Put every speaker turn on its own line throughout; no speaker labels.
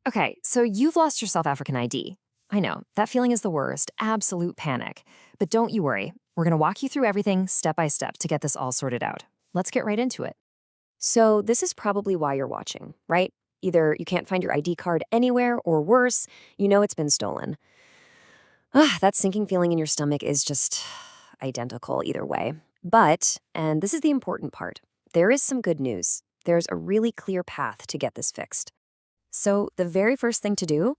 Okay, so you've lost your South African ID. I know, that feeling is the worst, absolute panic. But don't you worry, we're gonna walk you through everything step by step to get this all sorted out. Let's get right into it.
So this is probably why you're watching, right? Either you can't find your ID card anywhere, or worse, you know it's been stolen. That sinking feeling in your stomach is just identical either way. But, and this is the important part, there is some good news. There's a really clear path to get this fixed. So the very first thing to do,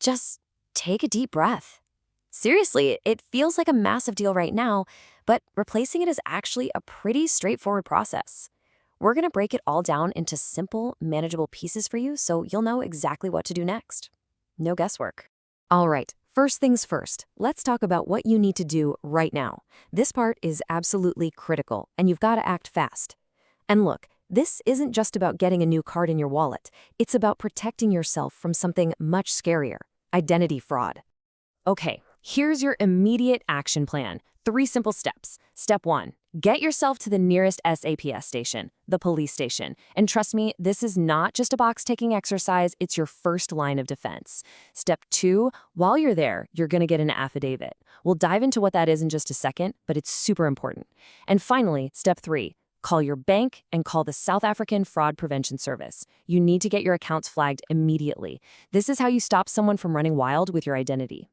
just take a deep breath. Seriously, it feels like a massive deal right now, but replacing it is actually a pretty straightforward process. We're going to break it all down into simple, manageable pieces for you so you'll know exactly what to do next. No guesswork. All right, first things first, let's talk about what you need to do right now. This part is absolutely critical, and you've got to act fast. And look, this isn't just about getting a new card in your wallet. It's about protecting yourself from something much scarier: identity fraud. Okay, here's your immediate action plan. 3 simple steps. Step 1, get yourself to the nearest SAPS station, the police station. And trust me, this is not just a box-ticking exercise, it's your first line of defense. Step 2, while you're there, you're gonna get an affidavit. We'll dive into what that is in just a second, but it's super important. And finally, step 3, call your bank and call the South African Fraud Prevention Service. You need to get your accounts flagged immediately. This is how you stop someone from running wild with your identity.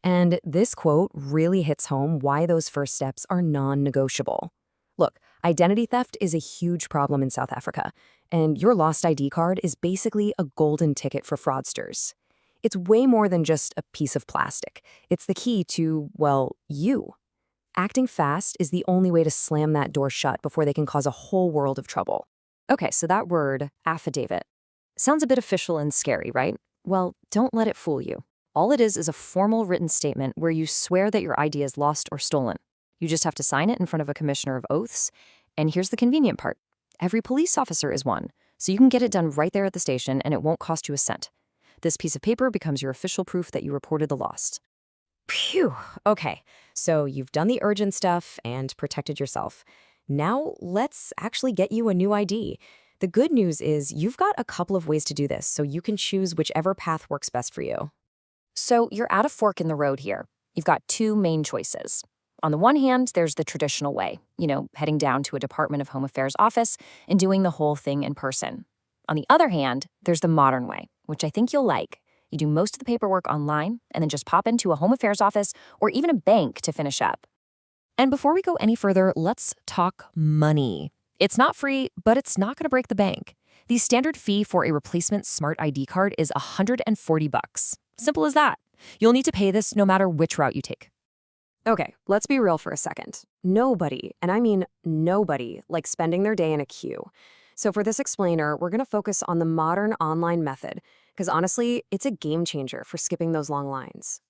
And this quote really hits home why those first steps are non-negotiable. Look, identity theft is a huge problem in South Africa, and your lost ID card is basically a golden ticket for fraudsters. It's way more than just a piece of plastic. It's the key to, well, you. Acting fast is the only way to slam that door shut before they can cause a whole world of trouble. Okay, so that word, affidavit, sounds a bit official and scary, right? Well, don't let it fool you. All it is a formal written statement where you swear that your ID is lost or stolen. You just have to sign it in front of a commissioner of oaths. And here's the convenient part. Every police officer is one, so you can get it done right there at the station and it won't cost you a cent. This piece of paper becomes your official proof that you reported the lost. Phew, okay, so you've done the urgent stuff and protected yourself. Now let's actually get you a new ID. The good news is you've got a couple of ways to do this, so you can choose whichever path works best for you. So you're at a fork in the road here. You've got 2 main choices. On the one hand, there's the traditional way, heading down to a Department of Home Affairs office and doing the whole thing in person. On the other hand, there's the modern way, which I think you'll like. You do most of the paperwork online and then just pop into a Home Affairs office or even a bank to finish up. And before we go any further, let's talk money. It's not free, but it's not going to break the bank. The standard fee for a replacement Smart ID card is $140. Simple as that. You'll need to pay this no matter which route you take. Okay, let's be real for a second. Nobody, and I mean nobody, likes spending their day in a queue. So for this explainer, we're going to focus on the modern online method, because honestly, it's a game changer for skipping those long lines.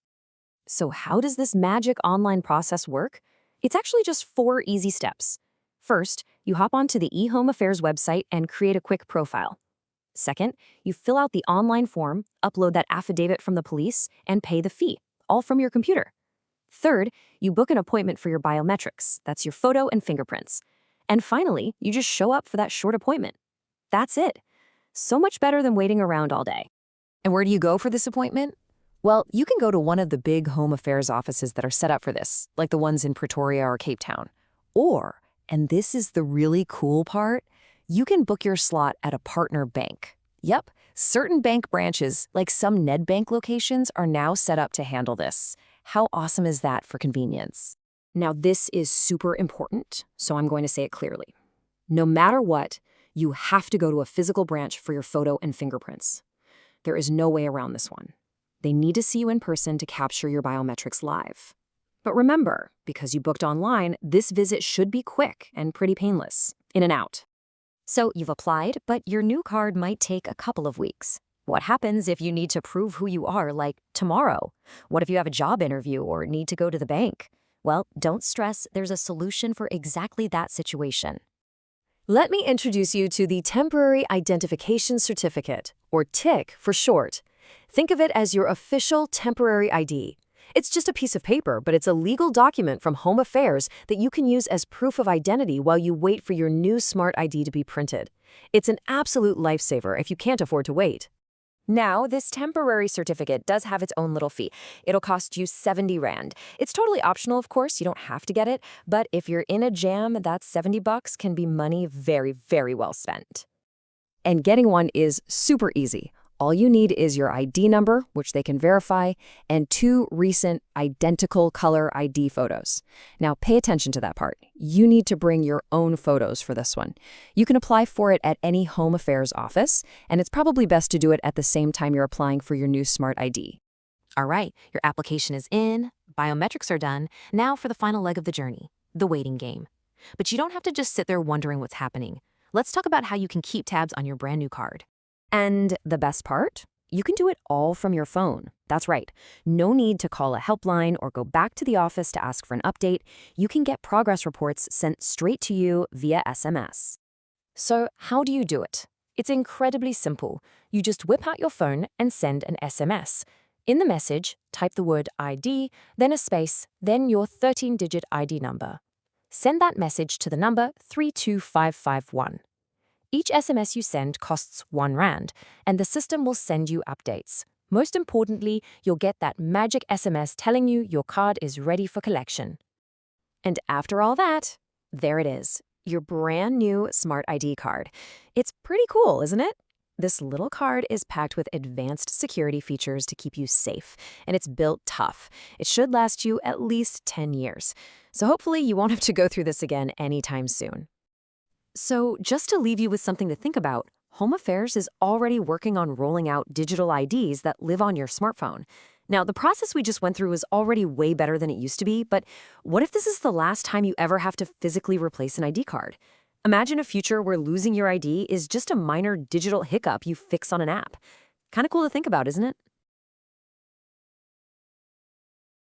So how does this magic online process work? It's actually just 4 easy steps. First, you hop onto the eHome Affairs website and create a quick profile. Second, you fill out the online form, upload that affidavit from the police, and pay the fee, all from your computer. Third, you book an appointment for your biometrics. That's your photo and fingerprints. And finally, you just show up for that short appointment. That's it. So much better than waiting around all day.
And where do you go for this appointment? Well, you can go to one of the big Home Affairs offices that are set up for this, like the ones in Pretoria or Cape Town. Or, and this is the really cool part, you can book your slot at a partner bank. Yep, certain bank branches, like some Nedbank locations, are now set up to handle this. How awesome is that for convenience? Now, this is super important, so I'm going to say it clearly. No matter what, you have to go to a physical branch for your photo and fingerprints. There is no way around this one. They need to see you in person to capture your biometrics live. But remember, because you booked online, this visit should be quick and pretty painless, in and out. So you've applied, but your new card might take a couple of weeks. What happens if you need to prove who you are, like tomorrow? What if you have a job interview or need to go to the bank? Well, don't stress, there's a solution for exactly that situation. Let me introduce you to the Temporary Identification Certificate, or TIC for short. Think of it as your official temporary ID. It's just a piece of paper, but it's a legal document from Home Affairs that you can use as proof of identity while you wait for your new Smart ID to be printed. It's an absolute lifesaver if you can't afford to wait.
Now, this temporary certificate does have its own little fee. It'll cost you 70 Rand. It's totally optional, of course, you don't have to get it, but if you're in a jam, that 70 bucks can be money very, very well spent. And getting one is super easy. All you need is your ID number, which they can verify, and 2 recent identical color ID photos. Now, pay attention to that part. You need to bring your own photos for this one. You can apply for it at any Home Affairs office, and it's probably best to do it at the same time you're applying for your new Smart ID.
All right, your application is in, biometrics are done. Now for the final leg of the journey, the waiting game. But you don't have to just sit there wondering what's happening. Let's talk about how you can keep tabs on your brand new card.
And the best part? You can do it all from your phone. That's right. No need to call a helpline or go back to the office to ask for an update. You can get progress reports sent straight to you via SMS. So how do you do it? It's incredibly simple. You just whip out your phone and send an SMS. In the message, type the word ID, then a space, then your 13-digit ID number. Send that message to the number 32551. Each SMS you send costs 1 Rand, and the system will send you updates. Most importantly, you'll get that magic SMS telling you your card is ready for collection. And after all that, there it is, your brand new Smart ID card. It's pretty cool, isn't it? This little card is packed with advanced security features to keep you safe, and it's built tough. It should last you at least 10 years. So hopefully you won't have to go through this again anytime soon. So just to leave you with something to think about, Home Affairs is already working on rolling out digital IDs that live on your smartphone. Now, the process we just went through is already way better than it used to be, but what if this is the last time you ever have to physically replace an ID card? Imagine a future where losing your ID is just a minor digital hiccup you fix on an app. Kind of cool to think about, isn't it?